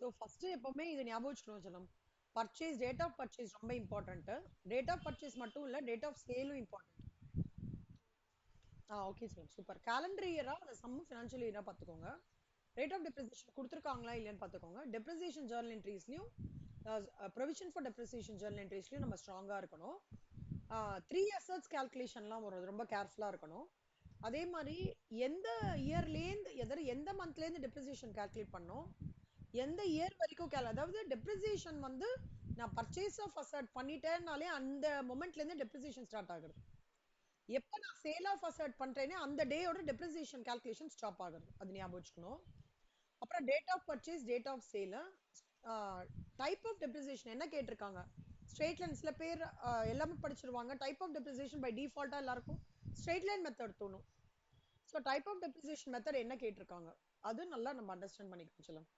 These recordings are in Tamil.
ஸோ ஃபர்ஸ்ட் எப்பவுமே இது ஞாபகம் வச்சுக்கணும் ஜனம். பர்ச்சேஸ் டேட் ஆஃப் பர்ச்சேஸ் ரொம்ப இம்பார்ட்டன்ட். டேட் ஆஃப் பர்ச்சேஸ் மட்டும் இல்ல, டேட் ஆஃப் சேலும் important. Okay sir, super. Calendar இயரா அந்த சம் ஃபினான்ஷியல் இயரா பார்த்துக்கோங்க. ரேட் ஆஃப் டெப்ரிசியேஷன் கொடுத்துருக்காங்களா இல்லையான்னு பார்த்துக்கோங்க. டெப்ரிசியேஷன் ஜர்னல் என்ட்ரிஸ்லையும் ப்ரொவிஷன் ஃபார் டெப்ரிசியேஷன் ஜர்னல் என்ட்ரிஸ்லையும் நம்ம ஸ்ட்ராங்கா இருக்கணும். 3 அசட்ஸ் கால்குலேஷன்லாம் வரும், ரொம்ப கேர்ஃபுல்லா இருக்கணும். அதே மாதிரி எந்த இயர்லேருந்து எந்த மந்த்லேருந்து டெப்ரிசியேஷன் கால்குலேட் பண்ணோம், எந்த இயர் வரைக்கும் அதாவது டெப்ரிசியேஷன் வந்து நான் பர்ச்சேஸ் ஆஃப் அசட் பண்ணிட்டேன்னாலே அந்த மொமெண்ட்லேருந்து டெப்ரிசியேஷன் ஸ்டார்ட் ஆகுது. எப்போ நான் சேல் ஆஃப் அசட் பண்றேனே அந்த டேயோட டெப்ரிசியேஷன் கால்குலேஷன் ஸ்டாப் ஆகுது. அது ஞாபகம் வச்சுக்கணும். அப்புறம் date of purchase, date of sale, type of depreciation என்ன கேட்டிருக்காங்க. ஸ்ட்ரெயிட் லைன் சில பேர் எல்லாமே படிச்சிருவாங்க. டைப் ஆஃப் டெப்ரிசியேஷன் பை டிஃபால்ட்டா எல்லாருக்கும் ஸ்ட்ரெயிட் லைன் மெத்தட் தோணும். So type of depreciation method என்ன கேட்டிருக்காங்க அது நல்லா நம்ம அண்டர்ஸ்டாண்ட் பண்ணிக்கணும் சொல்லலாம்.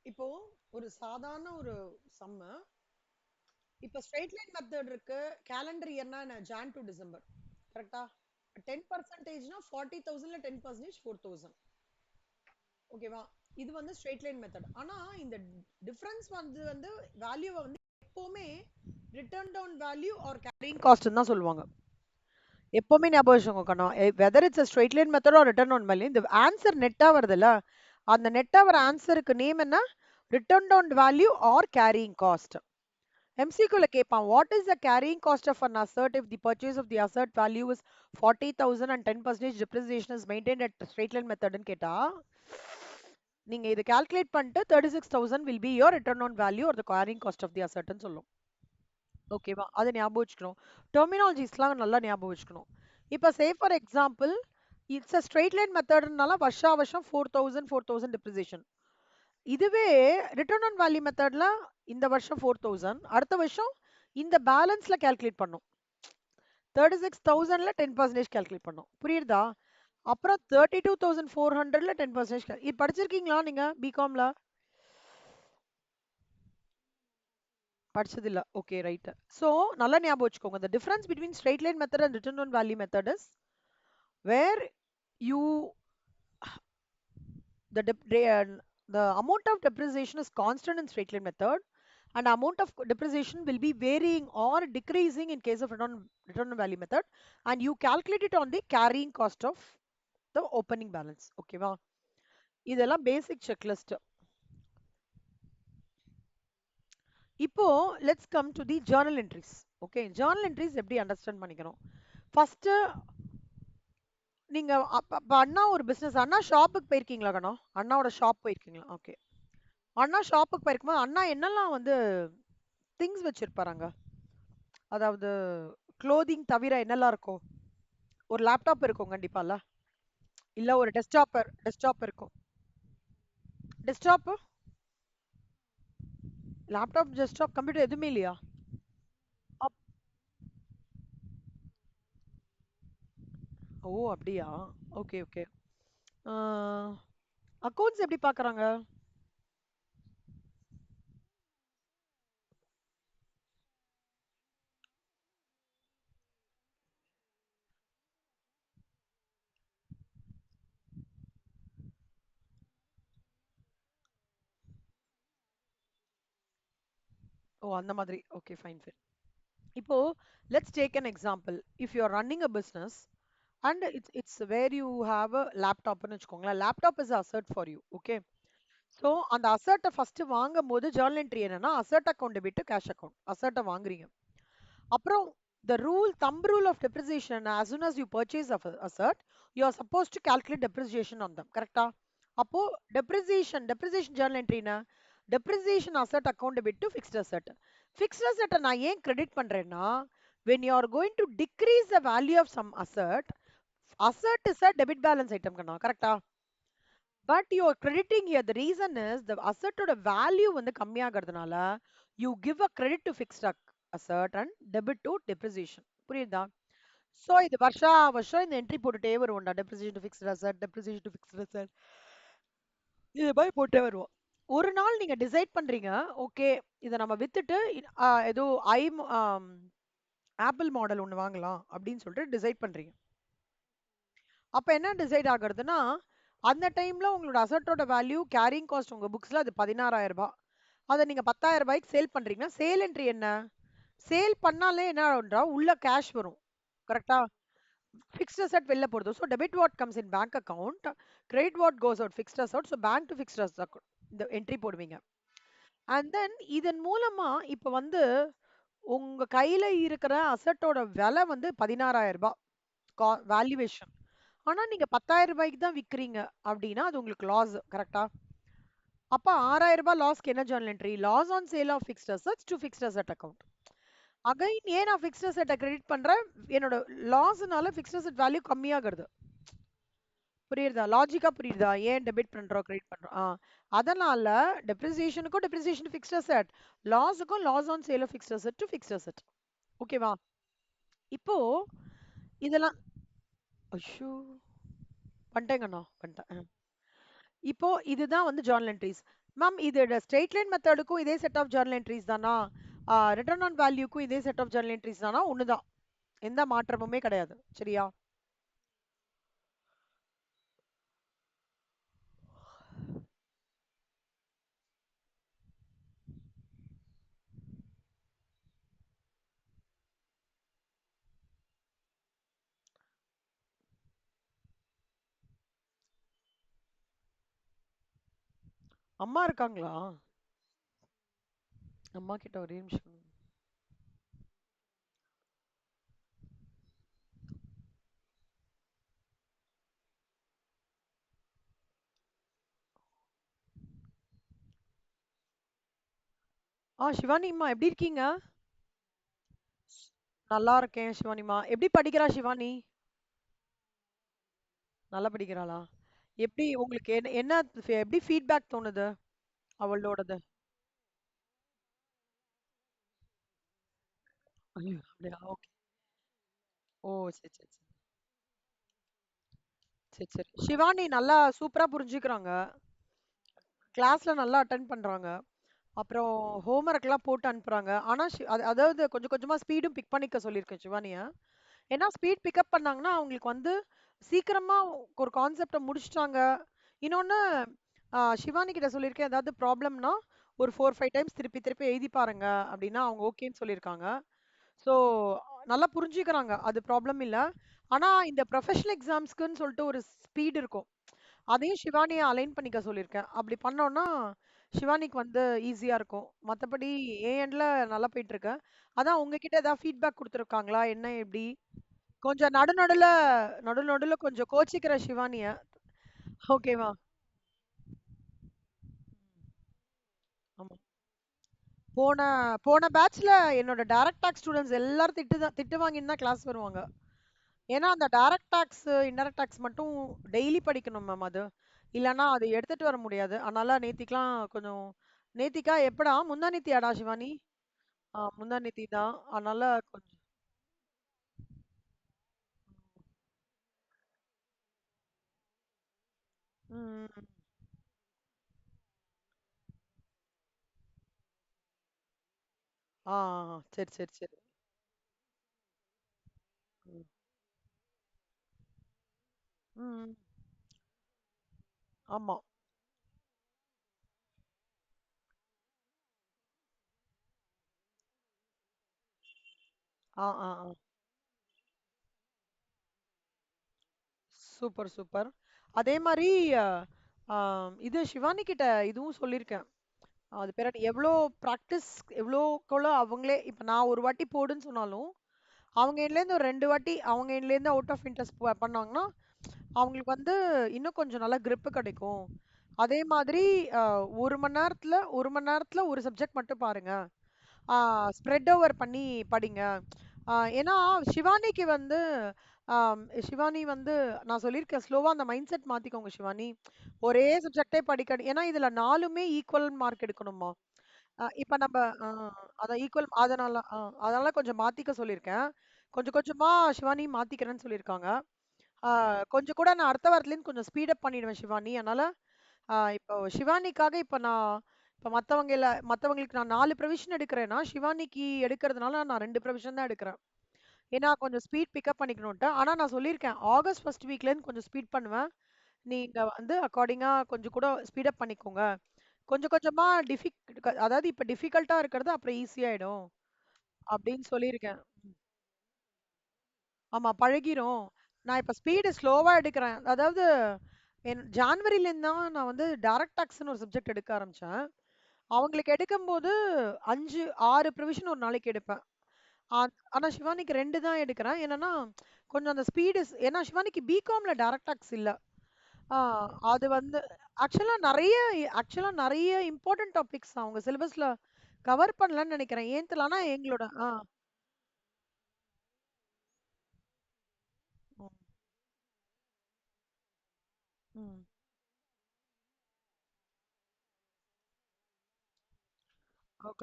இப்போ ஒரு சாதாரண ஒரு சம்ம, இப்போ ஸ்ட்ரெயிட் லைன் மெத்தட் இருக்கு. கேலண்டர் இயர்னா ஜான் டு டிசம்பர், கரெக்டா? 10%னா 40,000ல 10% 4,000. ஓகேவா? இது வந்து ஸ்ட்ரெயிட் லைன் மெத்தட். ஆனா இந்த டிஃபரன்ஸ் வந்து வேல்யூவை வந்து எப்பவுமே written down value or carrying cost தான் சொல்லுவாங்க. எப்பவுமே ஞாபகம் வச்சுக்கோங்க. Whether it's straight line method or written down value, இந்த ஆன்சர் நெட்டா வருதுல்ல, அந்த நெட்டா வர ஆன்சருக்கு நேம் என்ன? Written down value or carrying cost. MCQல கேட்பான், what is the carrying cost of an asset if the purchase of the asset value is 40,000 and 10% depreciation is maintained at straight line method ன்னு கேட்டா, நீங்க இது கால்குலேட் பண்ணிட்டு 36,000 will be your return on value or the carrying cost of the asset ன்னு சொல்லும். ஓகேவா? அதை ஞாபகம் வச்சுக்கணும். டெர்மினாலஜிஸ்லாம் நல்லா ஞாபகம் வச்சுக்கணும். இப்போ say for example, it's a straight line மெத்தட்னால வருஷம் 4,000 depreciation. இதுவே ரிட்டர்ன் ஆன் வேல்யூ மெத்தட்ல இந்த வருஷம் 4,000, அடுத்த வருஷம் இந்த பேலன்ஸ்ல கால்குலேட் பண்ணும். 36,000ல 10% கால்குலேட் பண்ணும். புரியுதா? அப்புறம் 32,400ல 10% இது படிச்சிருக்கீங்களா நீங்க பிகாம்ல? படிச்சதில்ல. Okay, right. ஸோ நல்லா ஞாபகம் வச்சுக்கோங்க. the difference between straight line method and return on value method is where you the the amount of depreciation is constant in straight line method, and amount of depreciation will be varying or decreasing in case of return on value method, and you calculate it on the carrying cost of the opening balance. ஓகேவா? இதெல்லாம் பேசிக் செக்லிஸ்ட். இப்போ let's come to the journal entries. Okay, journal entries எப்படி அண்டர்ஸ்டாண்ட் பண்ணிக்கணும்? ஃபர்ஸ்ட் நீங்க அண்ணா ஒரு பிசினஸ், அண்ணா ஷாப்புக்கு போயிருக்கீங்களா கண்ணா? அண்ணாவோட ஷாப் போயிருக்கீங்களா? ஓகே. அண்ணா ஷாப்புக்கு போயிருக்கும்போது அண்ணா என்னெல்லாம் வந்து திங்ஸ் வச்சிருப்பாருங்க? அதாவது க்ளோதிங் தவிர என்னெல்லாம் இருக்கும்? ஒரு லேப்டாப் இருக்கும் கண்டிப்பால, இல்ல ஒரு டெஸ்க்டாப் இருக்கும். டெஸ்க்டாப், லேப்டாப், டெஸ்க்டாப், கம்ப்யூட்டர் எதுவுமே இல்லையா? அப் ஓ அப்படியா? Okay okay. அக்கவுண்ட்ஸ் எப்படி பார்க்கறாங்க? ஓ அந்த மாதிரி. Okay, fine fine. இப்போ let's take an example. If you are running a business and it's where you have a லேப்டாப்னு வச்சுக்கோங்களேன். Laptop is asset for you. Okay. So அந்த அசர்ட்டை ஃபர்ஸ்ட் வாங்கும் போது ஜர்னல் என்ட்ரி என்னன்னா, asset account debit cash account. அசர்ட்டை வாங்குறீங்க. அப்புறம் the thumb rule of depreciation, as soon as you purchase of asset, you are supposed to calculate depreciation on them. கரெக்டா? அப்போ depreciation journal entry என்ன? depreciation asset account debit to fixed asset. fixed asset நான் ஏன் credit பண்றேன்னா, when you are going to decrease the value of some asset is a debit balance item கண்ணா. கரெக்டா? But you are crediting here the reason is the அசட்டோட வேல்யூ வந்து கம்மியாகிறதுனால you give a credit to fixed asset and debit to depreciation. புரியுதா? சோ இது வருஷா வருஷம் இந்த என்ட்ரி போட்டுட்டே வருவோம்டா. Depreciation to fixed asset, depreciation to fixed asset, இது மாதிரி போட்டே வருவோம். ஒரு நாள் நீங்க டிசைட் பண்றீங்க, ஓகே இத நம்ம வித்துட்டு ஏதோ ஐ ஆப்பிள் மாடல் ஒண்ணு வாங்கலாம் அப்படின்னு சொல்லிட்டு டிசைட் பண்றீங்க. அப்ப என்ன டிசைட் ஆகுறதுன்னா, அந்த டைம்ல உங்களோட அசட்டோட வேல்யூ கேரியிங் காஸ்ட் உங்க புக்ஸ்ல அது ரூ. 16,000. அத நீங்க ரூ. 10,000க்கு சேல் பண்றீங்கன்னா, சேல் என்ட்ரி என்ன? சேல் பண்ணாலே என்ன ஆகும்ன்றா, உள்ள கேஷ் வரும். கரெக்ட்டா? ஃபிக்ஸ்ட் அசெட் வெளில போறது. So debit what comes in bank account, credit what goes out fixed asset. So bank to fixed asset இந்த என்ட்ரி போடுவீங்க. அண்ட் தென் இதன் மூலமா இப்ப வந்து உங்க கையில இருக்கிற அசெட்டோட விலை வந்து ரூ. 16,000 வேல்யூவேஷன். ஆனா நீங்க ரூ. 10,000க்கு தான் விக்கிறீங்க அப்படின்னா, அது உங்களுக்கு லாஸ். கரெக்ட்டா? அப்ப ரூ. 6,000 லாஸ்க்கு என்ன journal entry? Loss on sale of fixed assets to fixed asset account. Again ஏன் நான் ஃபிக்ஸ்ட் அசெட்ட கிரெடிட் பண்றேன்? என்னோட லாஸ்னால ஃபிக்ஸ்ட் அசெட் வேல்யூ கம்மியாகுது. புரியுதா? லாஜிக்கா புரியுதா? ஏன் டெபிட் பண்றோம், கிரெடிட் பண்றோம்? அதனால டெப்ரிசியேஷனுக்கும் டெப்ரிசியேஷன் ஃபிக்ஸ்ட் அசெட், லாஸுக்கும் loss on sale of fixed asset to fixed asset. ஓகேவா? இப்போ இதெல்லாம் அஷ்ஷோ! வந்துட்டேங்கண்ணா. வந்துட்டேன். இப்போ இதுதான் வந்து ஜர்னல் என்ட்ரீஸ். மேம் இது ஸ்ட்ரெய்ட் லைன் மெத்தடுக்கும் இதே செட் ஆஃப் ஜர்னல் என்ட்ரீஸ் தானா? ரிட்டர்ன் ஆன் வேல்யூக்கும் இதே செட் ஆஃப் ஜர்னல் என்ட்ரீஸ் தானா? ஒண்ணுதான். எந்த மாற்றமுமே கிடையாது. சரியா? அம்மா இருக்காங்களா? அம்மா கிட்ட ஒரே நிமிஷம். சிவானிம்மா எப்படி இருக்கீங்க? நல்லா இருக்கேன் சிவானிம்மா. எப்படி படிக்கிறா சிவானி? நல்லா படிக்கிறாளா? எப்படி உங்களுக்கு என்ன என்ன எப்படி ஃபீட்பேக் தோணுது அவளோடது? ஐயோ! அப்படியா? ஓகே. ஓ! சரி, சரி, சரி. சரி, சரி. ஷிவானி நல்லா சூப்பரா புரிஞ்சுக்கிறாங்க. கிளாஸ்ல நல்லா அட்டெண்ட் பண்றாங்க. அப்புறம் ஹோம் ஒர்க்லாம் போட்டு அனுப்புறாங்க. ஆனா அதாவது கொஞ்சம் கொஞ்சமா ஸ்பீடும் பிக் பண்ணிக்க சொல்லியிருக்கேன் ஷிவானிய. ஏன்னா ஸ்பீட் பிக்கப் பண்ணாங்கன்னா, அவங்களுக்கு வந்து சீக்கிரமா ஒரு கான்செப்ட்ட முடிச்சுட்டாங்க. இன்னொன்னு ஷிவானி கிட்ட சொல்லியிருக்கேன். ஏதாவது ப்ராப்ளம்னா, ஒரு 4, 5 டைம்ஸ் திருப்பி திருப்பி எழுதி பாருங்க அப்டின்னா, அவங்க ஓகேன்னு சொல்லியிருக்காங்க. ஸோ நல்லா புரிஞ்சுக்கிறாங்க. அது ப்ராப்ளம் இல்ல. ஆனா இந்த ப்ரொஃபஷனல் எக்ஸாம்ஸ்க்குன்னு சொல்லிட்டு ஒரு ஸ்பீட் இருக்கும். அதையும் ஷிவானிய அலைன் பண்ணிக்க சொல்லியிருக்கேன். அப்படி பண்ணோம்னா, ஷிவானிக்கு வந்து ஈஸியா இருக்கும். மத்தபடி என் எண்ட்ல நல்லா போயிட்டு இருக்கு. அதான் உங்ககிட்ட ஏதாவது ஃபீட்பேக் குடுத்துருக்காங்களா? என்ன எப்படி? கொஞ்சம் நடு நடுல கொஞ்சம் கோச்சிக்கிற ஷிவானிய. ஓகேவா? ஆமா. போன போன பேட்ச்ல என்னோட டைரக்ட் டாக்ஸ் ஸ்டூடண்ட்ஸ் எல்லாரும் திட்டு வாங்கின்னு தான் கிளாஸ் வருவாங்க. ஏன்னா அந்த டைரக்ட் டாக்ஸ், இன்டைரக்ட் டாக்ஸ் மட்டும் டெய்லி படிக்கணும் மேம் அது. இல்லன்னா அது எடுத்துட்டு வர முடியாது. அதனால நேத்திக்கலாம் கொஞ்சம் நேத்திக்கா எப்படா? முந்தா நேத்தியாடா சிவானி? முந்தா நேத்தி தான். அதனால கொஞ்சம் ம், ம். சரி, சரி, சரி. ம். ம். ஆமா. ஆ. Super, super. அதே மாரி அ ஆ இது ஷிவானி கிட்ட இதுவும் சொல்லியிருக்கேன். அது பேர் என்ன? எவ்ளோ பிராக்டிஸ் எவ்ளோக்கெவ்ளோ அவங்களே இப்ப நான் ஒரு வாட்டி போடுன்னு சொன்னாலும், அவங்க எண்ட்லேருந்து ஒரு 2 வாட்டி அவங்க எண்ட்லேருந்து அவுட் ஆஃப் இன்ட்ரெஸ்ட் பண்ணாங்கன்னா, அவங்களுக்கு வந்து இன்னும் கொஞ்சம் நல்லா கிரிப் கிடைக்கும். அதே மாதிரி அ 1 மணி நேரத்துல ஒரு சப்ஜெக்ட் மட்டும் பாருங்க. ஸ்ப்ரெட் ஓவர் பண்ணி படிங்க. ஏன்னா ஷிவானிக்கு வந்து சிவானி வந்து நான் சொல்லியிருக்கேன் ஸ்லோவா அந்த மைண்ட் செட் மாத்திக்கோங்க சிவானி. ஒரே சப்ஜெக்டே படிக்க ஏன்னா இதுல 4மே ஈக்குவல் மார்க் எடுக்கணுமா? இப்ப நம்ம அ அதான் ஈக்குவல் அதனால கொஞ்சம் மாத்திக்க சொல்லியிருக்கேன். கொஞ்சம் கொஞ்சமா சிவானி மாத்திக்கிறேன்னு சொல்லியிருக்காங்க. ஆ கொஞ்சம் கூட நான் அடுத்த வாரத்துலேருந்து கொஞ்சம் ஸ்பீட் அப் பண்ணிடுவேன் சிவானி. அதனால இப்போ சிவானிக்காக இப்ப மத்தவங்களுக்கு நான் 4 ப்ரிவிஷன் எடுக்கிறேன்னா, சிவானிக்கு எடுக்கிறதுனால நான் 2 ப்ரிவிஷன் தான் எடுக்கிறேன். ஏன்னா கொஞ்சம் ஸ்பீட் பிக்கப் பண்ணிக்கணுன்ட்டு. ஆனா நான் சொல்லியிருக்கேன். ஆகஸ்ட் ஃபர்ஸ்ட் வீக்லேருந்து கொஞ்சம் ஸ்பீட் பண்ணுவேன். நீங்க வந்து அக்கார்டிங்கா கொஞ்சம் கூட ஸ்பீட் அப் பண்ணிக்கோங்க. கொஞ்சம் கொஞ்சமா அதாவது இப்ப டிஃபிகல்ட்டா இருக்கிறது அப்புறம் ஈஸியாயிடும். அப்படின்னு சொல்லியிருக்கேன். ஆமா பழகிரும். நான் இப்ப ஸ்பீடு ஸ்லோவா எடுக்கிறேன். அதாவது ஜான்வரிலேருந்து தான் நான் வந்து டைரக்ட் டாக்ஸ்ன்னு ஒரு சப்ஜெக்ட் எடுக்க ஆரம்பிச்சேன். அவங்களுக்கு எடுக்கும்போது 5, 6 ப்ரிவிஷன் ஒரு நாளைக்கு எடுப்பேன். ஆ ஆனா ஷிவானிக்கு 2 தான் எடுக்கிறேன். என்னன்னா, கொஞ்சம் அந்த ஸ்பீடு ஏன்னா ஷிவானிக்கு பிகாம்ல டைரக்ட் டாக்ஸ் இல்ல. ஆ அது வந்து ஆக்சுவலா நெறைய இம்பார்ட்டன்ட் டாபிக்ஸ் அவங்க சிலபஸ்ல கவர் பண்ணலன்னு நெனைக்கிறேன். ஏன் தெரியல. ஆனா எங்களோட ம், ம்.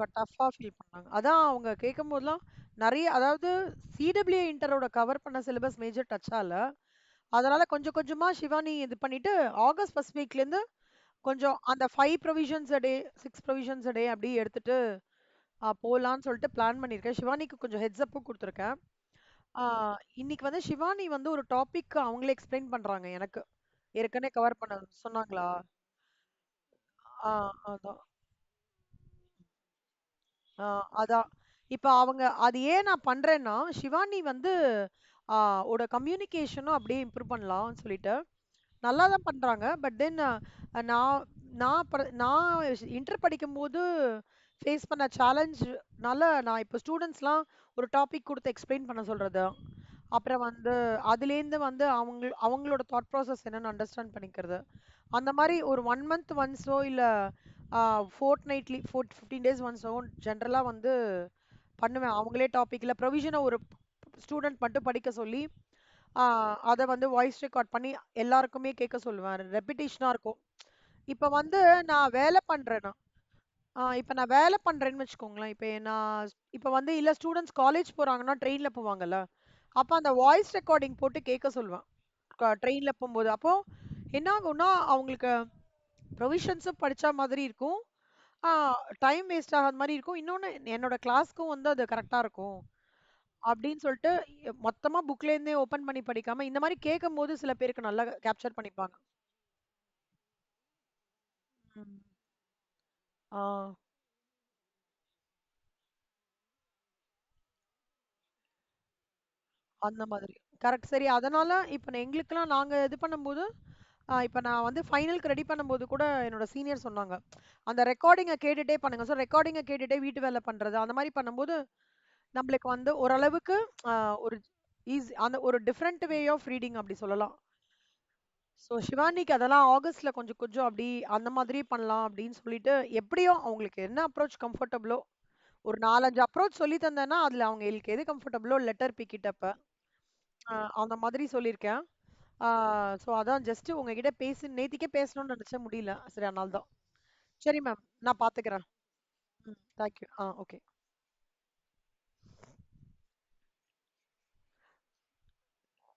டஃப்பா ஃபீல் பண்ணாங்க. அதான் அவங்க கேட்கும்போதெல்லாம் நெறைய அதாவது சிடபிள்யூ இன்டரோட கவர் பண்ண சிலபஸ் மேஜர் டச் ஆல. அதனால கொஞ்சம் கொஞ்சமா ஷிவானி இது பண்ணிட்டு, ஆகஸ்ட் ஃபர்ஸ்ட் வீக்லேருந்து கொஞ்சம் அந்த 5 ப்ரொவிஷன்ஸ் அ டே, 6 ப்ரொவிஷன்ஸ் அ டே அப்படி எடுத்துட்டு போலான்னு சொல்லிட்டு பிளான் பண்ணியிருக்கேன். ஷிவானிக்கு கொஞ்சம் ஹெட்ஸ் அப்பும் குடுத்துருக்கேன். ஆ இன்னைக்கு வந்து ஷிவானி வந்து ஒரு டாபிக் அவங்களே எக்ஸ்பிளைன் பண்றாங்க எனக்கு. ஏற்கனவே கவர் பண்ண சொன்னாங்களா? ஆ அதான். ஆ அதான். இப்ப அவங்க அது ஏன் நான் பண்றேன்னா, ஷிவானி வந்து ஆ ஓட கம்யூனிகேஷனும் அப்படியே இம்ப்ரூவ் பண்ணலாம்னு சொல்லிட்டு, நல்லா தான் பண்றாங்க. பட் தென் நான் நான் இன்டர் படிக்கும்போது ஃபேஸ் பண்ண சேலஞ்ச்னால நான் இப்போ ஸ்டூடண்ட்ஸ்லாம் ஒரு டாபிக் குடுத்து எக்ஸ்பிளைன் பண்ண சொல்றது. அப்புறம் வந்து அதுலேருந்து வந்து அவங்களோட தாட் ப்ராசஸ் என்னன்னு அண்டர்ஸ்டாண்ட் பண்ணிக்கிறது. அந்த மாரி ஒரு 1 மந்த் ஒன்ஸோ இல்ல ஃபோர்ட்நைட்லி 15 டேஸ் ஒன்ஸோ ஜென்ரலா வந்து பண்ணுவேன். அவங்களே டாபிக்ல ப்ரொவிஷன ஒரு ஸ்டூடண்ட் மட்டும் படிக்க சொல்லி, ஆ அத வந்து வாய்ஸ் ரெக்கார்ட் பண்ணி எல்லாருக்குமே கேட்க சொல்லுவேன். ரெப்பிட்டேஷனா இருக்கும். இப்ப வந்து நான் வேலை பண்றேன்னா இப்ப நான் வேலை பண்றேன்னு வச்சுக்கோங்களேன். இப்ப வந்து இல்ல ஸ்டூடண்ட்ஸ் காலேஜ் போறாங்கன்னா, ட்ரெயின்ல போவாங்கல்ல. அப்ப அந்த வாய்ஸ் ரெக்கார்டிங் போட்டு கேட்க சொல்லுவேன். ட்ரெயின்ல போம்போது. அப்போ என்ன ஆகும்னா, அவங்களுக்கு ப்ரொவிஷன்ஸும் படிச்சா மாதிரி இருக்கும். ஆ டைம் வேஸ்ட் ஆகாத மாரி இருக்கும். இன்னொன்னு என்னோட கிளாஸ்க்கும் வந்து அது கரெக்ட்டா இருக்கும். அப்படின்னு சொல்லிட்டு மொத்தமா புக்லேருந்தே ஓப்பன் பண்ணி படிக்காம, இந்த மாரி கேட்கும்போது சில பேருக்கு நல்லா கேப்சர் பண்ணிப்பாங்க. ம். ஆ அந்த மாதிரி. கரெக்ட். சரி அதனால இப்ப எங்களுக்கெல்லாம் நாங்க இது பண்ணும்போது, இப்ப நான் வந்து ஃபைனலுக்கு ரெடி பண்ணும்போது கூட என்னோட சீனியர் சொன்னாங்க. அந்த ரெக்கார்டிங்க கேட்டுட்டே பண்ணுங்க. ரெக்கார்டிங்க கேட்டுட்டே வீட்டு வேலை பண்றது, அந்த மாரி பண்ணும்போது, நம்மளுக்கு வந்து ஓரளவுக்கு அ ஒரு அந்த ஒரு டிஃபரண்ட் வே ஆஃப் ரீடிங் அப்படி சொல்லலாம். ஷிவானிக்கு அதெல்லாம் ஆகஸ்ட்ல கொஞ்சம் கொஞ்சம் அப்படி அந்த மாதிரி பண்ணலாம் அப்படின்னு சொல்லிட்டு, எப்படியோ அவங்களுக்கு என்ன அப்ரோச் கம்ஃபர்டபுளோ, ஒரு 4, 5 அப்ரோச் சொல்லி தந்தேன்னா, அதுல அவங்களுக்கு எது கம்ஃபர்டபுளோ லெட்டர் பிக் இட் அப். அந்த மாதிரி சொல்லியிருக்கேன். ஆ அதான் ஜஸ்ட் உங்ககிட்ட நேத்திக்கே பேசணும்னு நெனச்சேன் முடியல. சரி அதனால தான். சரி மேம். நான் பாத்துக்கிறேன். Thank you. ஓகே.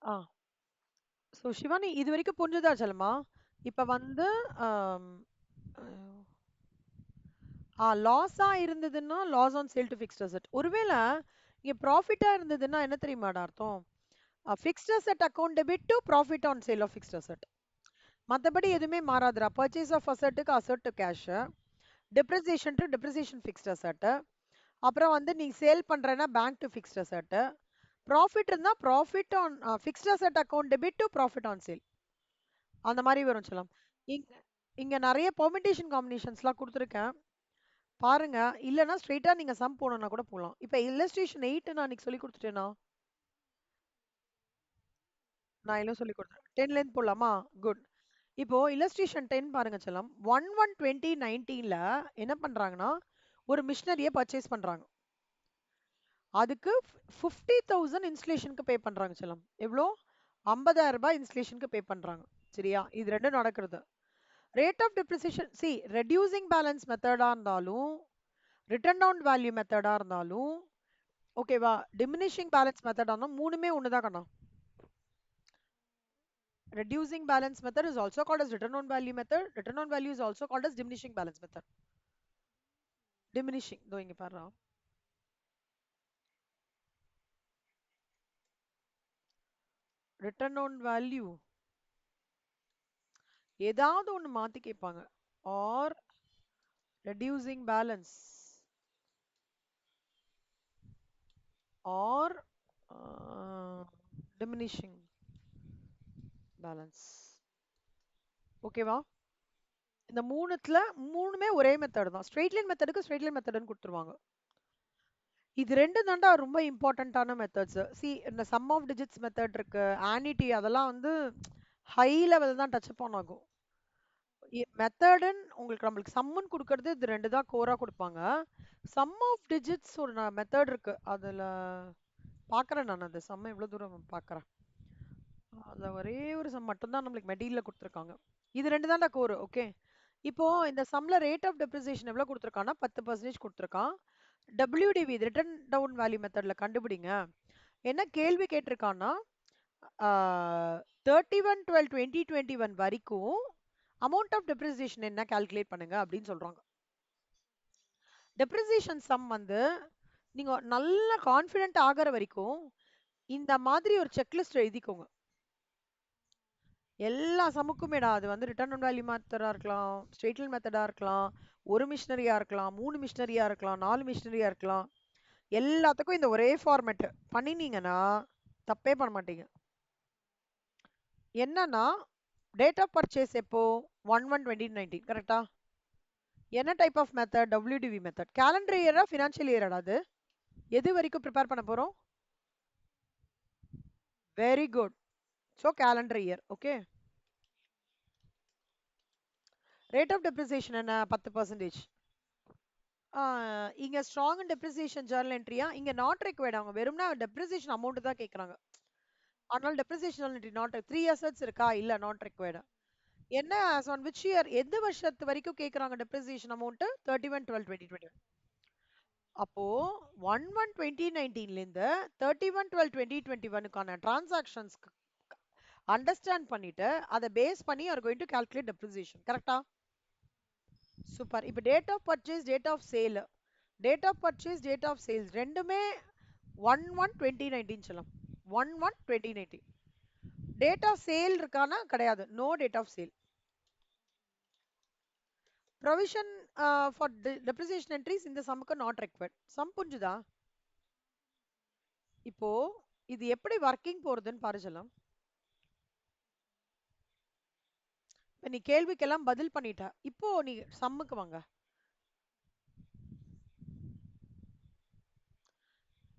ஆ. ஷிவானி இதுவரைக்கும் புரிஞ்சுதா செல்லம்மா? இப்ப வந்து ஆம், லாஸா இருந்ததுன்னா, loss on sale to fixed asset. ஒருவேள இங்க ப்ராஃபிட்டா இருந்ததுன்னா என்ன தெரியுமாடா அர்த்தம்? Fixed asset account debit to profit on sale of fixed asset. மத்தபடி எதுவுமே மாறாதுடா. பர்ச்சேஸ் ஆஃப் அசெட்டுக்கு asset to cash. Depreciation to depreciation fixed asset. அப்புறம் வந்து நீ சேல் பண்றேன்னா bank to fixed asset. Profit இருந்தா profit on fixed asset account debit to profit on sale. அந்த மாரி வரும் செல்லம். இங்க இங்க நெறைய பெர்மிட்டேஷன் காம்பினேஷன்ஸ்லாம் குடுத்துருக்கேன். பாருங்க. இல்லன்னா ஸ்ட்ரெய்ட்டா நீங்க சம் போடணும்னா கூட போலாம். இப்ப இல்லஸ்ட்ரேஷன் 8 நான் அன்னைக்கு சொல்லிக் குடுத்துட்டேனா? நான் இன்னும் சொல்லிக் குடுத்தேன். 10லேருந்து போடலாமா? குட். இப்போ இல்லஸ்ட்ரேஷன் 10 பாருங்க செல்லம். 11/20/19ல என்ன பண்றாங்கன்னா, ஒரு மிஷினரிய பர்ச்சேஸ் பண்றாங்க. அதுக்கு 50,000 இன்ஸ்டலேஷனுக்கு பே பண்றாங்க செல்லம். எவ்வளோ? 50,000 ரூபாய் இன்ஸ்டலேஷனுக்கு பே பண்றாங்க. சரியா? இது ரெண்டும் நடக்கிறது. Rate of depreciation reducing balance மெத்தடா இருந்தாலும், ரிட்டர்ன் டவுன் வேல்யூ மெத்தடா இருந்தாலும், ஓகேவா, டிமினிஷிங் பேலன்ஸ் மெத்தடா இருந்தாலும் மூணுமே ஒண்ணுதான் கண்ணா. Reducing balance method is also called as return on value method. Return on value is also called as diminishing balance method. Diminishing. இதோ இங்க பாருடா. Return on value. ஏதாவது ஒண்ணு மாத்தி கேட்பாங்க. Or reducing balance. Or diminishing balance. ஓகேவா? இந்த மூணுத்துல மூணுமே ஒரே மெத்தட் தான். ஸ்ட்ரெயிட் லைன் மெத்தடுக்கு ஸ்ட்ரெயிட் லைன் மெத்தட்னு கொடுத்துருவாங்க. இது ரெண்டு தாண்டா ரொம்ப இம்பார்ட்டன்டான மெத்தட்ஸ். இந்த சம் ஆஃப் டிஜிட்ஸ் மெத்தட் இருக்கு, ஆனிட்டி, அதெல்லாம் வந்து ஹை லெவல் தான் டச் அப் ஆகும். மெத்தடுன்னு உங்களுக்கு நம்மளுக்கு சம்முன்னு கொடுக்கறது இது ரெண்டு தான் கோரா கொடுப்பாங்க. சம் ஆஃப் டிஜிட்ஸ் ஒரு மெத்தட் இருக்கு, அதுல பாக்குறேன் நான் அந்த சம் எவ்வளவு தூரம் பாக்குறேன். அதுல ஒரே ஒரு சம் மட்டும் தான் நம்மளுக்கு மெட்டீரியல் கொடுத்துருக்காங்க. இது ரெண்டு தான்டா கோர். ஓகே, இப்போ இந்த சம்ல ரேட் ஆஃப் டெப்ரிசியேஷன் எவ்வளவு கொடுத்துருக்கான்னா 10% கொடுத்துருக்கான். டபிள்யூடிவி ரிட்டர்ன் டவுன் வேல்யூ மெத்தட்ல கண்டுபிடிங்க. என்ன கேள்வி கேட்டிருக்கான்னா 31/12/2021 வரைக்கும் அமௌண்ட் ஆஃப் டெப்ரிசியேஷன் என்ன கால்குலேட் பண்ணுங்க அப்படின்னு சொல்றாங்க. டெப்ரிசியேஷன் சம் வந்து நீங்க நல்ல கான்ஃபிடென்ட் ஆகிற வரைக்கும் இந்த மாதிரி ஒரு செக்லிஸ்ட் எழுதிக்கோங்க. எல்லா சமுக்குமேடா, அது வந்து ரிட்டர்ன் ஆன் வேல்யூ மெத்தடா இருக்கலாம், ஸ்ட்ரெயிட் லைன் மெத்தடா இருக்கலாம், ஒரு மிஷினரியா இருக்கலாம், 3 மிஷினரியா இருக்கலாம், 4 மிஷினரியா இருக்கலாம், எல்லாத்துக்கும் இந்த ஒரே ஃபார்மேட் பண்ணினீங்கன்னா தப்பே பண்ண மாட்டீங்க. என்னன்னா டேட் ஆஃப் பர்ச்சேஸ் எப்போ? 1/1/2019 கரெக்டா? என்ன type of method? WDV method. Calendar இயரா ஃபினான்ஷியல் இயரா? அது எது வரைக்கும் ப்ரிப்பேர் பண்ண போறோம்? Very good. So calendar year. Okay, rate of depreciation என்ன? 10%. இங்க ஸ்ட்ராங் அண்ட் டெப்ரிசியேஷன் ஜர்னல் என்ட்ரியா? இங்க நாட் ரெக்வயர்ட். அவங்க வெறும்னா டெப்ரிசியேஷன் அமௌண்ட் தான் கேக்குறாங்க. ஆனால் டெப்ரிசியேஷன் என்ட்ரி நாட் 3 அசெட்ஸ் இருக்கா? இல்ல, நாட் ரெக்வயர்ட். என்ன as on which year? எந்த வருஷத்து வரைக்கும் கேக்குறாங்க டெப்ரிசியேஷன் அமௌண்ட்? 31/12/2021. அப்போ 1/1/2019ல இருந்து 31/12/2021க்கான டிரான்சாக்ஷன்ஸ் அண்டர்ஸ்டாண்ட் பண்ணிட்டு அதை பேஸ் பண்ணி are going to calculate depreciation. கரெக்டா? சூப்பர். இப்போ date of purchase, date of sale, date of purchase, date of sales ரெண்டுமே 1/1/2019 சொல்லலாம். 1/1/2019. டேட் ஆஃப் சேல் இருக்கானா? கிடையாது. No date of sale. Provision for depreciation entries இந்த சம்முக்கு நாட் ரெக்வயர்ட். சம் புரிஞ்சுதா? இப்போ இது எப்படி ஒர்க்கிங் போறதுன்னு பாரு செல்லம். நீ கேள்விக்கெல்லாம் பதில் பண்ணிட்ட, இப்போ நீ சம்முக்கு வாங்க.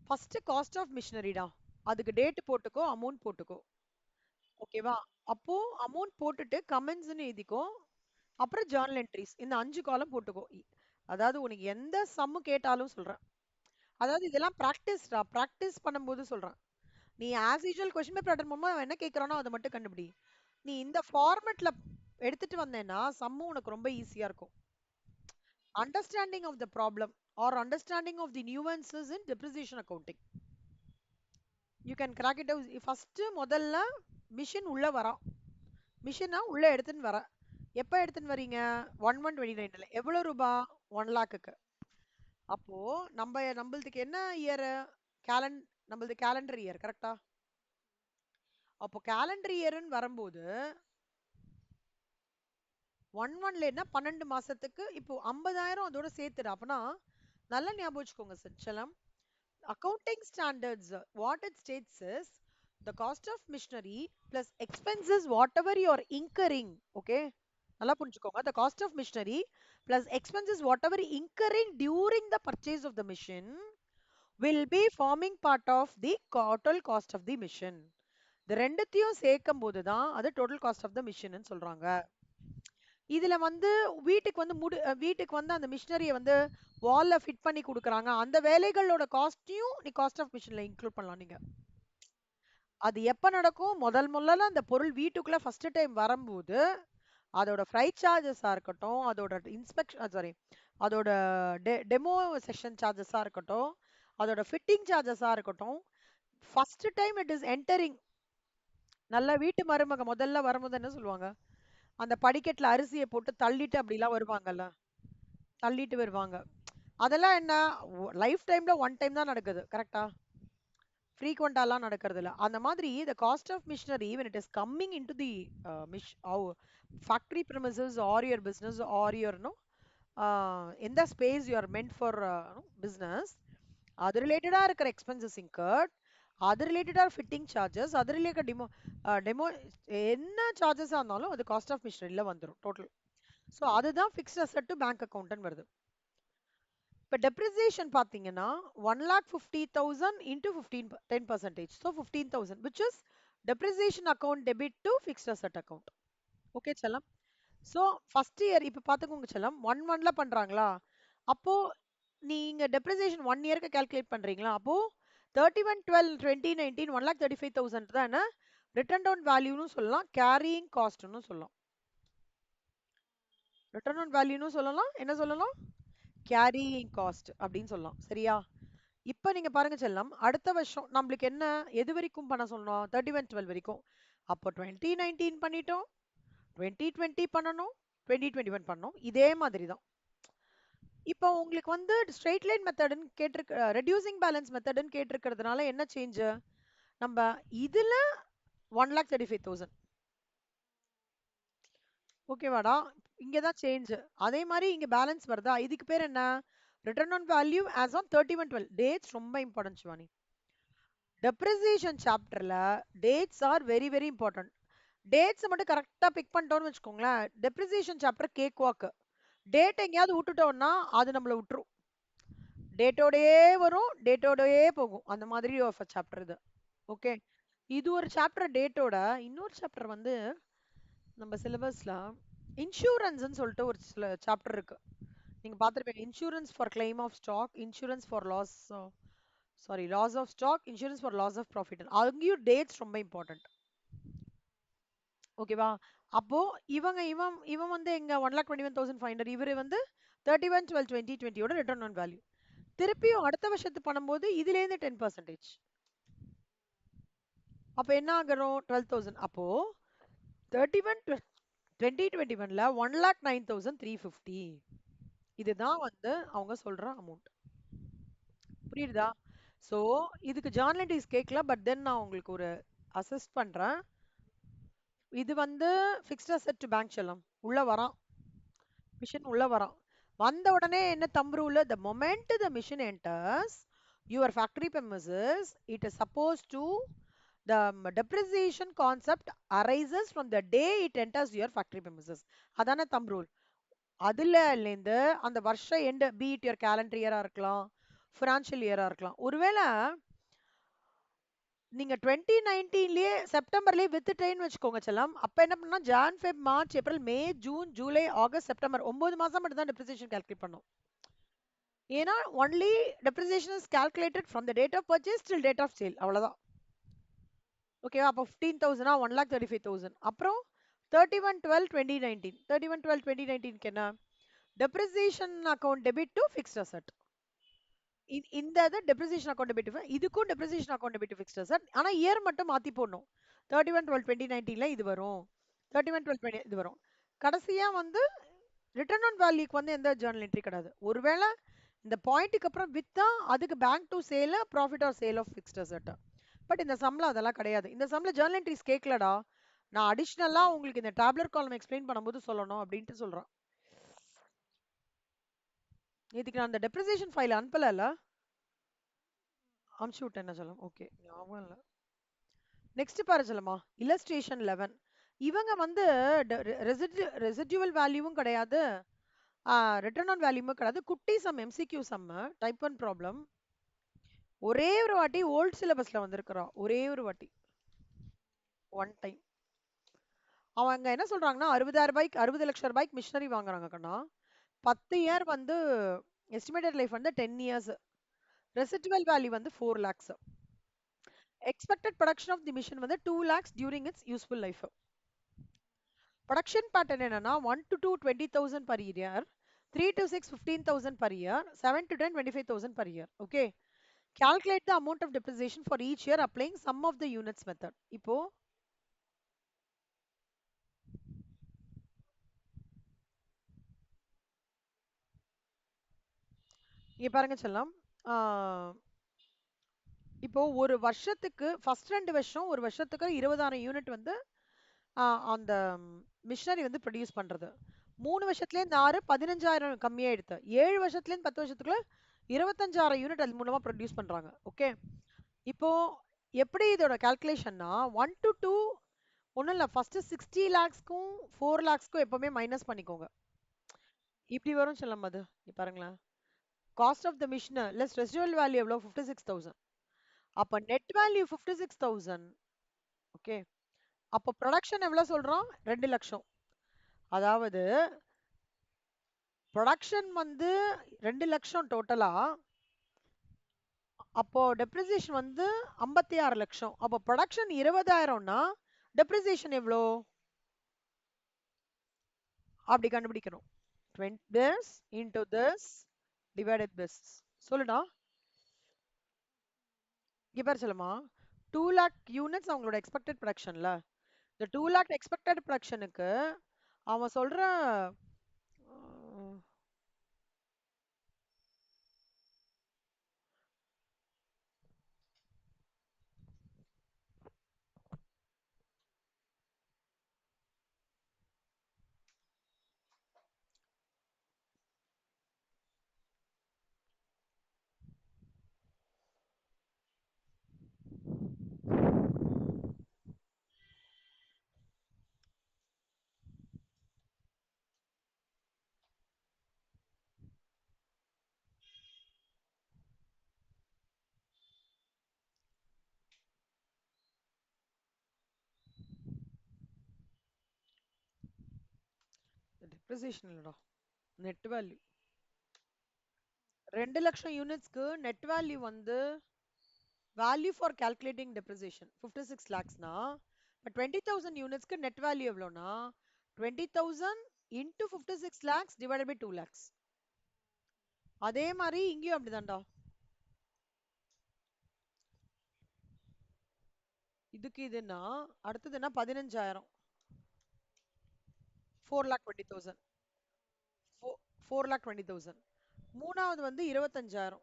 ஃபர்ஸ்ட் காஸ்ட் ஆஃப் மிஷினரிடா, அதுக்கு டேட் போட்டுக்கோ, அமௌண்ட் போட்டுக்கோ. ஓகேவா? அப்போ அமௌண்ட் போட்டுட்டு கமெண்ட்ஸ்னு எழுதிக்கோ, அப்புறம் ஜர்னல் என்ட்ரிஸ், இந்த 5 காலம் போட்டுக்கோ. அதாவது உனக்கு எந்த சம்மு கேட்டாலும் சொல்றேன். அதாவது இதெல்லாம் பிராக்டிஸ்டா, பிராக்டிஸ் பண்ணும்போது சொல்றேன். நீ as usual question paper attend பண்ணும்போது அவன் என்ன கேட்கறானோ அதை மட்டும் கண்டுபிடி. நீ இந்த ஃபார்மேட்ல எடுத்துட்டு வந்தேன்னா சம்மு உனக்கு ரொம்ப ஈஸியா இருக்கும். Understanding of the problem or understanding of the nuances in depreciation accounting, you can crack it out. First முதல்ல மிஷின் உள்ள வரா, மிஷினா உள்ள எடுத்துன்னு வர. எப்ப எடுத்துன்னு வரீங்க? 1/1/2019ல. எவ்வளவு ரூபா? 1 லாக்குக்கு. அப்போ நம்மளுக்கு என்ன இயர்? கேலன் நம்மளது கேலண்டர் இயர். கரெக்டா? அப்போ கேலண்டர் இயர்னு வரும்போது 1/1ல 12 மாசத்துக்கு இப்போ 50,000 அதோட சேர்த்துடு. அப்பனா நல்லா ஞாபகம் வச்சுக்கோங்க செல்லம். Accounting standards, what it states is the cost of machinery plus expenses whatever you are incurring. Okay, நல்லா புரிஞ்சுக்கோங்க. The cost of machinery plus expenses whatever incurring during the purchase of the machine will be forming part of the total cost of the machine. இந்த ரெண்டுத்தையும் சேர்க்கும் போது தான் அது total cost of the machine ன்னு சொல்றாங்க. இதுல வந்து வீட்டுக்கு வந்து வீட்டுக்கு வந்து அந்த மிஷினரிய வந்து வால்ல ஃபிட் பண்ணி குடுக்குறாங்க. அந்த வேலைகளோட காஸ்ட்டையும் நீ காஸ்ட் ஆஃப் மிஷின்ல இன்க்ளூட் பண்ணலாம் நீங்க. அது எப்ப நடக்கும்? முதல்ல அந்த பொருள் வீட்டுக்குள்ள ஃபர்ஸ்ட் டைம் வரும்போது, அதோட ஃப்ரைட் சார்ஜஸா இருக்கட்டும், அதோட சாரி, அதோட டெமோ செஷன் சார்ஜஸா இருக்கட்டும், அதோட ஃபிட்டிங் சார்ஜஸா இருக்கட்டும், first time it is entering. நல்ல வீட்டு மருமக முதல்ல வரும்போது என்ன சொல்லுவாங்க? அந்த படிக்கட்டுல அரிசிய போட்டு தள்ளிட்டு அப்படிலாம் வருவாங்கல்ல. தள்ளிட்டு வருவாங்க. அதெல்லாம் என்ன? லைஃப் டைம்ல ஒன் டைம் தான் நடக்குது. கரெக்ட்டா? ஃப்ரீக்வென்ட்டாலாம் நடக்கிறது இல்ல. அந்த மாதிரி the cost of machinery when it is coming into the factory premises or your business or your எந்த space you are meant for business, அது ரிலேட்டடா இருக்கிற எக்ஸ்பென்சஸ் incurred, அது ரிலேட்டடா ஃபிட்டிங் சார்ஜஸ், அது ரிலேட்டட் டெமோ என்ன சார்ஜஸா இருந்தாலும் அது காஸ்ட் ஆஃப் மிஷினரியில வந்துரும் டோட்டல். ஸோ அதுதான் ஃபிக்ஸ்ட் அசெட் டு பேங்க் அக்கௌண்ட்னு வருது. இப்போ டெப்ரிசியேஷன் பார்த்தீங்கன்னா 1,50,000 into 10%. So 15,000 which is depreciation account debit to fixed asset account. Okay செல்லம். ஸோ ஃபர்ஸ்ட் இயர் இப்போ பார்த்துக்கோங்க செல்லம், 1/1ல பண்றாங்களா? அப்போ நீங்க டெப்ரிசியேஷன் 1 இயருக்கு கால்குலேட் பண்றீங்களா? அப்போ 31/12/2019 1,35,000 தான் என்ன ரிட்டர்ன் டவுன் வேல்யூன்னு சொல்லலாம், கேரியிங் காஸ்ட்னு சொல்லலாம். ரிட்டர்ன் ஆன் வேல்யூன்னு சொல்லலாம், என்ன சொல்லலாம்? கேரியிங் காஸ்ட் அப்படின்னு சொல்லலாம். சரியா? இப்ப நீங்க பாருங்க செல்லம், அடுத்த வருஷம் நம்மளுக்கு என்ன எது வரைக்கும் பண்ண சொன்னோம்? 31/12 வரைக்கும். அப்போ 2019 பண்ணிட்டோம், 2020 பண்ணணும், 2021 பண்ணோம். இதே மாதிரி தான். இப்போ உங்களுக்கு வந்து ஸ்ட்ரெயிட் லைன் மெத்தட்னு கேட்டிருக்க, ரெடியூசிங் பேலன்ஸ் மெத்தட்னு கேட்டிருக்கிறதுனால என்ன சேஞ்ச்? நம்ம இதுல 1,35,000 ஓகேவாடா? இங்க தான் சேஞ்ச். அதே மாதிரி இங்க பேலன்ஸ் வருதா? இதுக்கு பேர் என்ன? Return on value as on 31/12. Dates ரொம்ப இம்பார்ட்டன்ட் சிவானி. டெப்ரிசியேஷன் சாப்டர்ல dates are very very important. Dates மட்டும் கரெக்டா பிக் பண்ணிட்டோம்னு வச்சுக்கோங்களேன், depreciation chapter cake walk. Date எங்கேயாவது விட்டுட்டோம்னா அது நம்மள விட்டுரும். டேட்டோடயே வரும், டேட்டோடயே போகும். அந்த மாதிரி ஒரு சாப்டர் இது. ஓகே, இது ஒரு சாப்டர் டேட்டோட. இன்னொரு சாப்டர் வந்து நம்ம சிலபஸ்ல இன்சூரன்ஸ்னு சொல்லிட்டு ஒரு சில சாப்டர் இருக்கு. நீங்க பார்த்திருப்பீங்க. Insurance for claim of stock, insurance for loss, sorry, loss of stock, insurance for loss of profit. அங்கேயும் டேட்ஸ் ரொம்ப இம்பார்ட்டன்ட். ஓகேவா? அப்போ இவங்க இவன் இவன் வந்து எங்க 1,21,500, இவரு வந்து 31/12/2020 ரிட்டர்ன் ஆன் வேல்யூ. திருப்பியும் அடுத்த வருஷத்துக்கு பண்ணும்போது இதுல இருந்து 10%. அப்ப என்ன ஆகணும்? 12,000. அப்போ 31/2021ல 1,09,350. இதுதான் வந்து அவங்க சொல்ற அமௌண்ட். புரியுதா? சோ இதுக்கு ஜர்னலிட்டிஸ் கேட்கல, பட் தென் நான் உங்களுக்கு ஒரு அசிஸ்ட் பண்றேன். இது வந்து ஃபிக்ஸ்ட் அசெட் டு பேங்க் செல்லம் உள்ள வரான். மிஷின் உள்ள வரான். வந்த உடனே என்ன தம் rule? the moment the machine enters your factory premises, it is supposed to the depreciation concept arises from the day it enters your factory premises. அதான தம் ரூல். அதுல இருந்து அந்த வருஷம் எண்ட், பீட் your calendar இயரா இருக்கலாம், ஃபினான்ஷியல் இயரா இருக்கலாம். ஒருவேளை நீங்க 2019லயே செப்டம்பர்லயே வித்துட்டேன்னு வச்சுக்கோங்க செல்லம், அப்ப என்ன பண்ணா Jan Feb March April May June July August September 9 மாசம் மட்டும் தான் டெப்ரிசியேஷன் கால்குலேட் பண்ணும். ஏன்னா only depreciation is calculated from the date of purchase till date of sale, அவ்வளவுதான். ஓகேவா? அப்போ 15,000 1,35,000. அப்புறம் 31/12/2019, 31/12/2019 என்ன? Depreciation account debit to fixed asset. இந்த இது டெப்ரிசியேஷன் அக்கௌண்ட் டெபிட், இதுக்கும் depreciation account debit fixed asset. ஆனா இயர் மட்டும் மாத்தி போடணும். 31/12/2019ல இது வரும், 31/12/20 இது வரும். கடைசியா வந்து ரிட்டர்ன் ஆன் வேல்யூக்கு வந்து எந்த ஜர்னல் என்ட்ரி கிடையாது. ஒருவேளை இந்த பாயிண்ட்டுக்கு அப்புறம் வித்தா அதுக்கு bank to sale profit or sale of fixed asset. But இந்த சம்ல அதெல்லாம் கிடையாது. இந்த சம்ல ஜர்னல் என்ட்ரிஸ் கேட்கலடா. நான் அடிஷ்னலா உங்களுக்கு இந்த டேப்லெட் காலம் எக்ஸ்பிளைன் பண்ணும்போது சொல்லணும் அப்படின்ட்டு சொல்றேன். இதுக்கு நான் அந்த டெப்ரிசியேஷன் ஃபைல் அனுப்பல. அனுப்பிச்சு விட்டேன் என்ன சொல்லும். ஓகே, ஞாபகம் இல்லை. நெக்ஸ்ட் பாரு சொல்லுமா, இல்லஸ்ட்ரேஷன் 11. இவங்க வந்து ரெசிடுவல் வேல்யூவும் கிடையாது, ரிட்டர்ன் ஆன் வேல்யூவும் கிடையாது. குட்டி sum, MCQ sum, type 1 problem. ஒரே ஒரு வாட்டி ஓல்ட் சிலபஸ்ல வந்திருக்கிறோம், ஒரே ஒரு வாட்டி, ஒன் டைம். அவங்க என்ன சொல்றாங்கன்னா 60,000 60 லட்சம் ரூபாய்க்கு மிஷினரி வாங்குறாங்க கண்ணா. 10 இயர் வந்து எஸ்டிமேட்டட் லைஃப் வந்து 10 இயர்ஸ். ரெசிடுவல் வேல்யூ வந்து 4 lakhs. Expected production of the machine வந்து 2 lakhs during its useful life. Production pattern என்னன்னா 1 to 2 20,000 per year, 3 to 6 15,000 per year, 7 to 10 25,000 per year. Okay. Calculate the amount of depreciation for each year applying sum of the units method. இப்போ இங்க பாருங்க செல்லம். இப்போ ஒரு வருஷத்துக்கு ஃபர்ஸ்ட் 2 வருஷம் ஒரு வருஷத்துக்கு 20,000 யூனிட் வந்து அந்த மிஷினரி வந்து ப்ரொடியூஸ் பண்றது. 3 வருஷத்துலேருந்து 6 15,000 கம்மியாயிடுது. 7 வருஷத்துலேருந்து 10 வருஷத்துக்குள்ள 25,000 யூனிட் அது மூலமா ப்ரொடியூஸ் பண்றாங்க. ஓகே. இப்போ எப்படி இதோட கால்குலேஷன்னா 1 to 2 ஒன்றும் இல்லை, ஃபர்ஸ்ட் 60 லேக்ஸ்க்கும் 4 லேக்ஸ்க்கும் எப்பவுமே மைனஸ் பண்ணிக்கோங்க. இப்படி வரும் செல்லம் அது. பாருங்களேன், cost of the machine less residual value எவ்வளோ 56,000. அப்ப நெட் வேல்யூ 56,000. ஓகே. அப்போ ப்ரொடக்ஷன் எவ்வளவு சொல்றோம் 2 லட்சம். அதாவது ப்ரொடக்ஷன் வந்து 2 லட்சம் டோட்டலா. அப்போ டெப்ரிசியேஷன் வந்து 56 லட்சம். அப்போ ப்ரொடக்ஷன் 20,000னா டெப்ரிசியேஷன் எவ்வளோ அப்படி கண்டுபிடிக்கணும். 20 this into this divided this. சொல்லுடா. இங்க பாரு சொல்லுமா, 2 lakh யூனிட்ஸ் அவங்களோட எக்ஸ்பெக்டட் ப்ரொடக்ஷன்ல. இந்த 2 lakh எக்ஸ்பெக்டட் ப்ரொடக்ஷனுக்கு அவன் சொல்ற டெப்ரிசியேஷன் இல்லடா, நெட் வேல்யூ. 2 லட்சம் யூனிட்ஸ்க்கு நெட் வேல்யூ வந்து வேல்யூ ஃபார் கால்குலேட்டிங் டெப்ரிசியேஷன் 56 lakhsனா, இப்போ 20,000 யூனிட்ஸ்க்கு நெட் வேல்யூ எவ்வளோனா 20,000 into 56 lakhs divided by 2 lakhs. அதே மாதிரி இங்கேயும் அப்படிதான்டா. இதுக்கு இதுன்னா அடுத்ததுன்னா 15,000 4,20,000 4,20,000. மூணாவது வந்து 25,000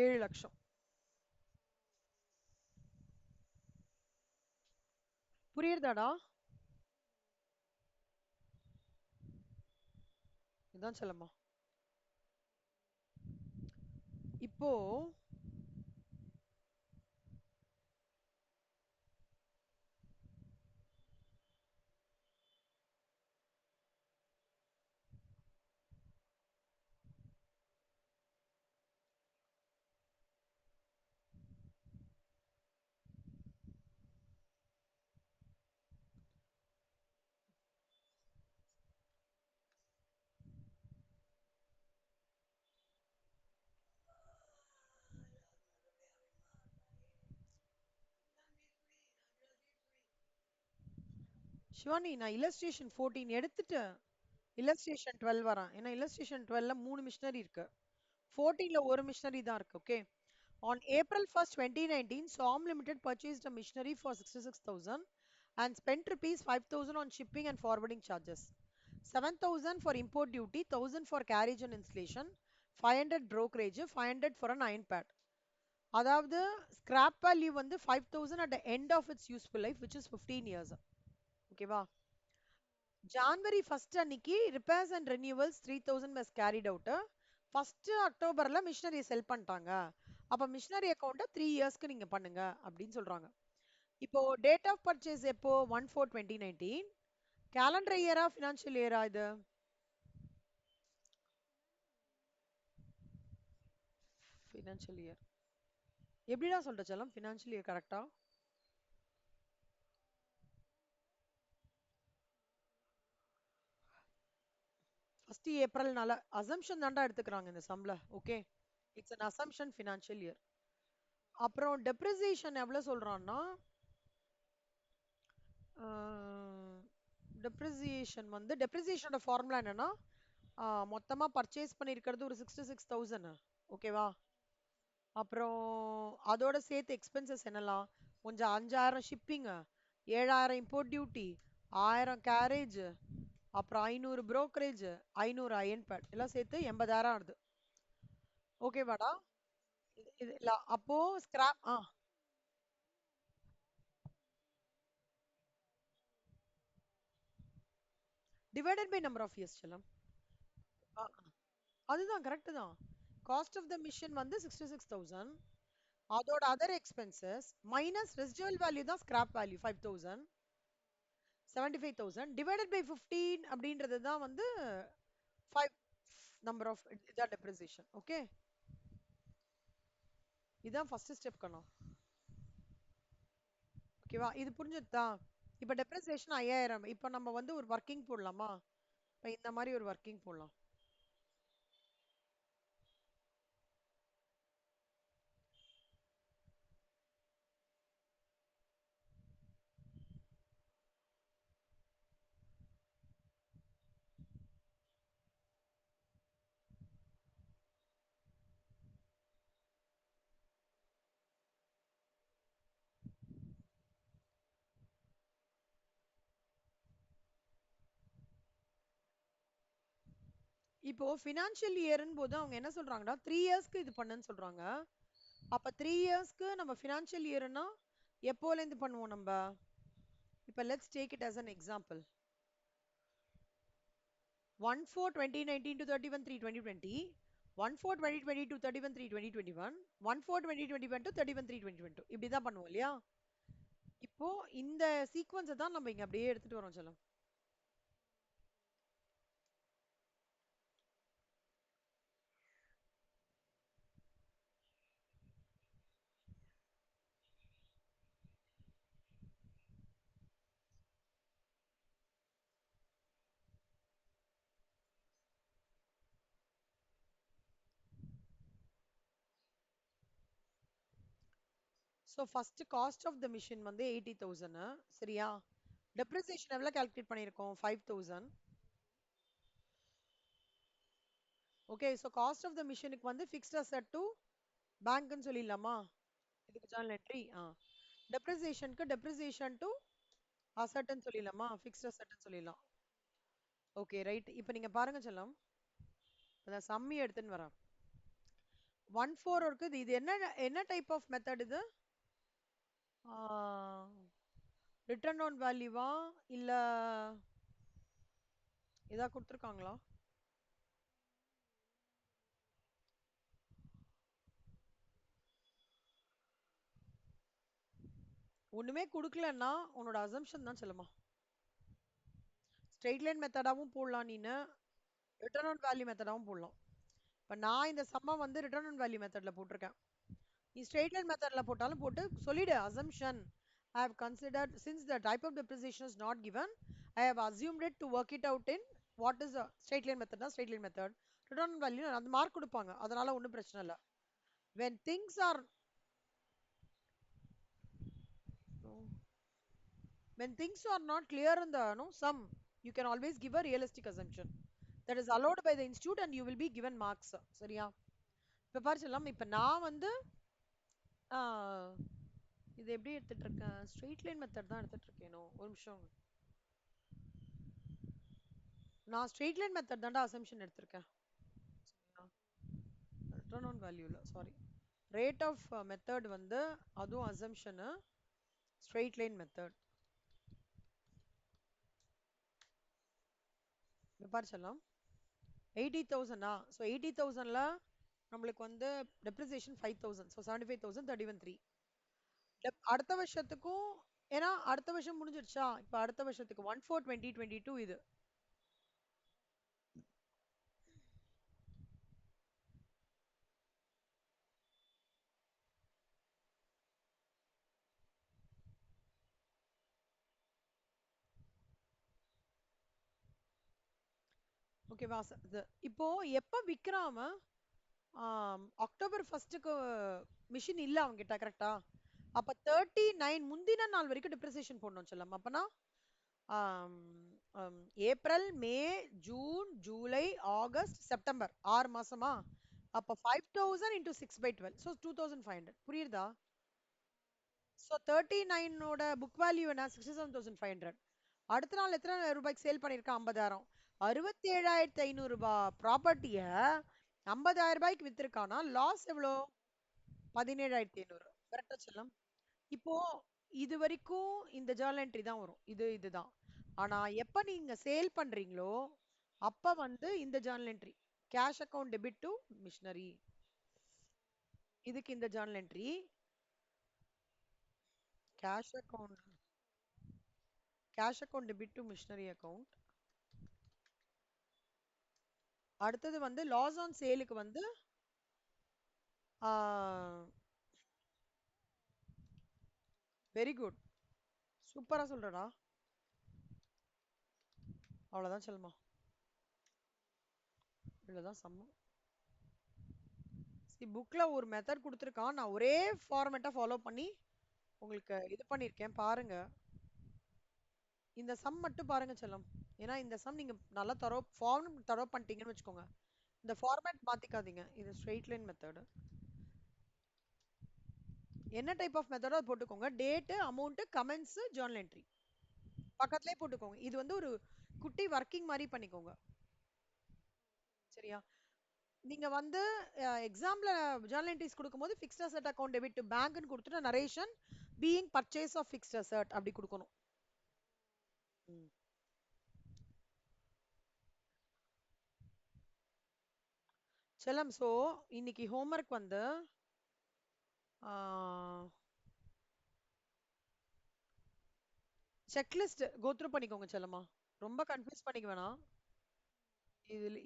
7 லட்சம். புரியுறதாடா? இதுதான் செல்லம்மா. இப்போ சிவானி, நான் illustration 14 எடுத்துட்டு illustration 12 வரேன். ஏன்னா illustration 12ல 3 மிஷினரி இருக்கு, 14ல ஒரு மிஷினரி தான் இருக்கு. Okay. On April 1st 2019, SOM Limited purchased a machinery for 66,000 and spent rupees 5,000 on shipping and forwarding charges, 7,000 for import duty, 1,000 for carriage and installation, 500 brokerage, 500 for an iron pad. அதாவது scrap value வந்து 5,000 at the end of its useful life, which is 15 years. ஓகேவா? ஜான்வரி 1st அன்னைக்கு repairs and renewals 3,000 was carried out. 1st அக்டோபர்ல மிஷினரி செல் பண்ணிட்டாங்க. அப்ப மிஷினரி அக்கௌண்ட்டை 3 இயர்ஸ்க்கு நீங்க பண்ணுங்க அப்படின்னு சொல்றாங்க. இப்போ டேட் ஆஃப் பர்ச்சேஸ் எப்போ 1/4/2019. கேலண்டர் இயரா ஃபினான்ஷியல் இயரா இது? Financial year. எப்படிடா சொல்ற செல்லம் ஃபினான்ஷியல் இயர் கரெக்டா? ஃபர்ஸ்ட் ஏப்ரல்னால அசம்ஷன் தான்டா எடுத்துக்கிறாங்க இந்த சம்ல. Okay, it's an assumption financial year. அப்புறம் டெப்ரிசியேஷன் எவ்வளவு சொல்றான்னா, டெப்ரிசியேஷன் வந்து டெப்ரிசியேஷனோட ஃபார்முலா என்னன்னா, மொத்தமா பர்ச்சேஸ் பண்ணியிருக்கிறது ஒரு 66,000. ஓகேவா? அப்புறம் அதோட சேர்த்து எக்ஸ்பென்சஸ் என்னலாம், கொஞ்சம் 5,000 ஷிப்பிங், 7,000 இம்போர்ட் டியூட்டி, 1000 கேரேஜ், அப்புறம் 500 brokerage, 500 அயன் பேட் எல்லாம் சேர்த்து 80,000 ஆகுது. ஓகேவாடா? இது இல்ல அப்போ scrap divided by number of years செல்லம். ஆ, அதுதான் கரெக்ட் தான். காஸ்ட் ஆஃப் த மிஷின் வந்து 66,000, அதோட other expenses minus residual value தான் ஸ்கிராப் வேல்யூ 5,000, 75,000 டிவைடட் பை 15 அப்படின்றது தான் வந்து 5 நம்பர் ஆஃப் இதான் டெப்ரிசியேஷன். ஓகே, இதான் ஃபர்ஸ்ட் ஸ்டெப் கண்ணா. ஓகேவா? இது புரிஞ்சுதா? இப்போ டெப்ரிசியேஷன் 5,000. இப்போ நம்ம வந்து ஒரு ஒர்க்கிங் போடலாமா? இப்போ இந்த மாதிரி ஒரு ஒர்க்கிங் போடலாம். இப்போ ஃபினான்ஷியல் இயர்னு போது அவங்க என்ன சொல்றாங்கன்னா 3 இயர்ஸ்க்கு இது பண்ணுன்னு சொல்றாங்க. அப்ப 3 இயர்ஸ்க்கு நம்ம ஃபினான்ஷியல் இயர்னா எப்போல இருந்து பண்ணுவோம் நம்ம? இப்போ let's take it as an example. 1/4/2019 to 31/3/2020, 1/4/2020 to 31/3/2021, 1/4/2021 to 31/3/2022 இப்படி தான் பண்ணுவோம் இல்லையா? இப்போ இந்த சீக்வன்ஸை தான் நம்ம இங்க அப்படியே எடுத்துட்டு வரோம் செல்லம். So first cost of the machine வந்து 80,000. சரியா? டெப்ரிசியேஷன் எவ்வளோ கால்குலேட் பண்ணியிருக்கோம்? 5,000. Okay, so cost of the மிஷினுக்கு வந்து ஃபிக்ஸ்ட் அசெட் டு பேங்க்னு சொல்லிடலாமா? இதுக்கு ஜார்னல் என்ட்ரி. டெப்ரிசியேஷனுக்கு டெப்ரிசியேஷன் டு அசெட்னு சொல்லிடலாமா? ஃபிக்ஸ்ட் அசெட்னு சொல்லிடலாம். Okay right. இப்போ நீங்க பாருங்க செல்லம், அதான் சம்மி எடுத்துன்னு வரேன். 1/4 இருக்குது. இது என்ன என்ன டைப் ஆஃப் மெத்தட் இது? ரிட்டர்ன் ஆன் வேல்யூவா இல்ல ஏதா கொடுத்துருக்காங்களா? ஒண்ணுமே கொடுக்கலன்னா உன்னோட அசம்ஷன் தான் செல்லுமா. ஸ்ட்ரெயிட் லைன் மெத்தடாவும் போடலாம், நீனு ரிட்டர்ன் ஆன் வேல்யூ மெத்தடாவும் போடலாம். இப்போ நான் இந்த சம்மா வந்து ரிட்டர்ன் ஆன் வேல்யூ மெத்தட்ல போட்டிருக்கேன். நீ ஸ்ட்ரெயிட் லைன் மெத்தட்ல போட்டாலும் போட்டு சொல்லிடு. Assumption I have considered since the type of depreciation is not given, I have assumed it to work it out in what is a straight line method na straight line method. Return on value அந்த மார்க் கொடுப்பாங்க, அதனால ஒன்றும் பிரச்சனை இல்லை. when things are when things are not clear in the no sum, you can always give a realistic assumption that is allowed by the institute and you will be given marks. சரியா? இப்போ பாரு சொல்லலாம், இப்போ நான் வந்து இது எப்படி எடுத்துட்டு இருக்கேன்? ஸ்ட்ரெயிட் லைன் மெத்தட் தான் எடுத்துட்டு இருக்கேனோ. ஒரு நிமிஷம், நான் ஸ்ட்ரெயிட் லைன் மெத்தட் தான்டா அசம்ஷன் எடுத்திருக்கேன். ரிட்டர்ன் ஆன் வேல்யூல சாரி, ரேட் ஆஃப் மெத்தட் வந்து அதுவும் அசம்ஷனு, ஸ்ட்ரெயிட் லைன் மெத்தட். பாரு சொல்லலாம் 80,000. ஸோ 80,000ல நம்மளுக்கு வந்து டெப்ரிசியேஷன் 5,000, ஸோ 75,000 31/3. அடுத்த வருஷத்துக்கும், ஏன்னா அடுத்த வருஷம் முடிஞ்சிருச்சா, இப்போ அடுத்த வருஷத்துக்கு 1/4/2022 இது. ஓகேவா? இப்போ எப்ப விக்கிறாம அக்டோபர் 1க்கு மிஷின் இல்ல அவங்கிட்ட கரெக்டா? அப்ப 39 முந்தின நாள் வரைக்கும் டிப்ரிசியேஷன் போடணும் செல்லம். அப்பனா ஆம், ஆம், April, May, June, July, August, September 6 மாசமா? அப்ப 5000 into 6 by 12. So 2500. புரியுதா? So 39ஓட புக் வேல்யூ என்ன? 67,500. அடுத்த நாள் எத்தனை ரூபாய்க்கு சேல் பண்ணிருக்கான்? 50,000. 67,500 ரூபாய் ப்ராப்பர்ட்டிய 50,000 ரூபாய்க்கு வித்திருக்கானா? லாஸ் எவ்வளோ? 17,500. கரெக்டா செல்லம்? இப்போ இது வரைக்கும் இந்த ஜர்னல் என்ட்ரி தான் வரும். இதுதான். ஆனா எப்ப நீங்க சேல் பண்றீங்களோ அப்ப வந்து இந்த journal entry cash account debit to machinery. இதுக்கு இந்த journal entry cash account debit to machinery account. அடுத்தது வந்து லாஸ் ஆன் சேலுக்கு வந்து வெரி குட், சூப்பரா சொல்றடா. அவ்வளவுதான் செல்மா, இவ்வளவுதான் சம்மம். புக்ல ஒரு மெத்தட் கொடுத்துருக்கான், நான் ஒரே ஃபார்மேட்டா ஃபாலோ பண்ணி உங்களுக்கு இது பண்ணிருக்கேன் பாருங்க. இந்த சம் மட்டும் பாருங்க செல்லம். ஏன்னா இந்த சம் நீங்க நல்லா ஃபார்ம் பண்ணிட்டீங்கன்னு வச்சுக்கோங்க. இந்த ஃபார்மேட் மாத்திக்காதீங்க. இது ஸ்ட்ரெயிட் லைன் மெத்தட். என்ன டைப் ஆஃப் மெத்தடோ அது போட்டுக்கோங்க. Date, amount, comments, journal entry பக்கத்துலயே போட்டுக்கோங்க. இது வந்து ஒரு குட்டி ஒர்க்கிங் மாதிரி பண்ணிக்கோங்க. சரியா? நீங்க வந்து எக்ஸாம்ல ஜர்னல் என்ட்ரிஸ் கொடுக்கும்போது fixed asset account debit to பேங்க்னு கொடுத்துட்டு narration being purchase of fixed asset அப்படி கொடுக்கணும். செல்லம், சோ இன்னைக்கு ஹோம்ஒர்க் வந்து செக்லிஸ்ட் கோத்ரூ பண்ணிக்கோங்க செல்லம்மா. ரொம்ப கன்ஃபியூஸ் பண்ணிக்க வேணாம்.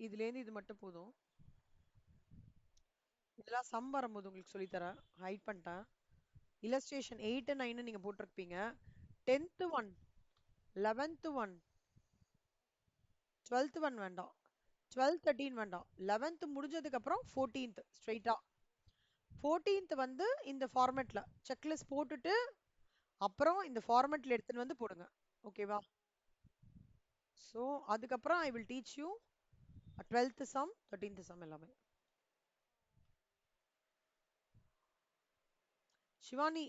இதுலேருந்து இது மட்டும் போதும். இதெல்லாம் சம் வரும்போது உங்களுக்கு சொல்லித்தரேன். ஹைட் பண்ணிட்டேன். இல்லஸ்ட்ரேஷன் 8 9 நீங்க போட்டிருப்பீங்க. 10th 1, 11th 1, 12th 1 வேண்டாம், 12 13 வேண்டாம், 11th முடிஞ்சதுக்கு அப்புறம் 14th ஸ்ட்ரைட்டா. 14th வந்து இந்த ஃபார்மேட்ல செக்லிஸ்ட் போட்டுட்டு அப்புறம் இந்த ஃபார்மேட்ல எடுத்துன்னு வந்து போடுங்க. ஓகேவா? ஸோ அதுக்கப்புறம் I will teach you 12th sum 13th sum எல்லாமே. சிவானி